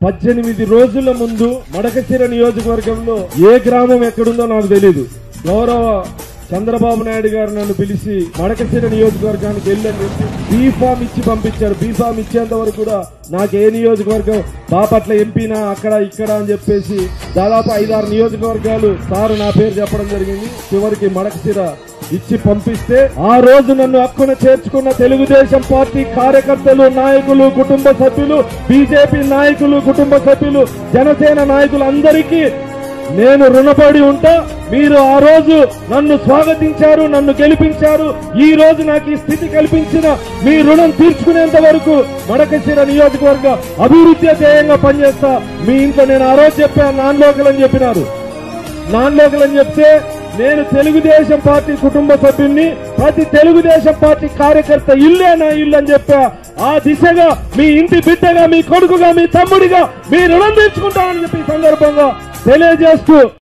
18 రోజుల ముందు మడకశిర నియోజకవర్గంలో ఏ గ్రామం ఎక్కడుందో నాకు తెలియదు. గౌరవ చంద్రబాబు నాయుడు గారు నన్ను పిలిచి మడకశిర నియోజకవర్గానికి వెళ్ళని చెప్పి బీఫామ్ ఇచ్చి పంపించారు. బీఫామ్ ఇచ్చేంత వరకు కూడా నాకు ఏ నియోజకవర్గం బాపట్ల ఎంపీనా అక్కడ ఇక్కడ అని చెప్పేసి దాదాపు 5-6 నియోజకవర్గాలు సారు నా పేరు చెప్పడం జరిగింది. చివరికి మడకశిర ఇచ్చి పంపిస్తే ఆ రోజు నన్ను హక్కున చేర్చుకున్న తెలుగుదేశం పార్టీ కార్యకర్తలు, నాయకులు, కుటుంబ సభ్యులు, బీజేపీ నాయకులు, కుటుంబ సభ్యులు, జనసేన నాయకులు అందరికీ నేను రుణపడి ఉంటా. మీరు ఆ రోజు నన్ను స్వాగతించారు, నన్ను గెలిపించారు. ఈ రోజు నాకు ఈ స్థితి కల్పించిన మీ రుణం తీర్చుకునేంత వరకు మడకశిర నియోజకవర్గ అభివృద్ధి ధ్యేయంగా పనిచేస్తా. మీ ఇంట్లో నేను ఆ రోజు చెప్పాను నాన్ లోకల్ అని చెప్పినారు. నాన్ లోకల్ అని చెప్తే నేను తెలుగుదేశం పార్టీ కుటుంబ సభ్యుల్ని, ప్రతి తెలుగుదేశం పార్టీ కార్యకర్త ఇల్లే నా ఇల్లు అని చెప్పా. ఆ దిశగా మీ ఇంటి బిడ్డగా, మీ కొడుకుగా, మీ తమ్ముడిగా మీ రుణం తీర్చుకుంటానని చెప్పి సందర్భంగా తెలియజేస్తూ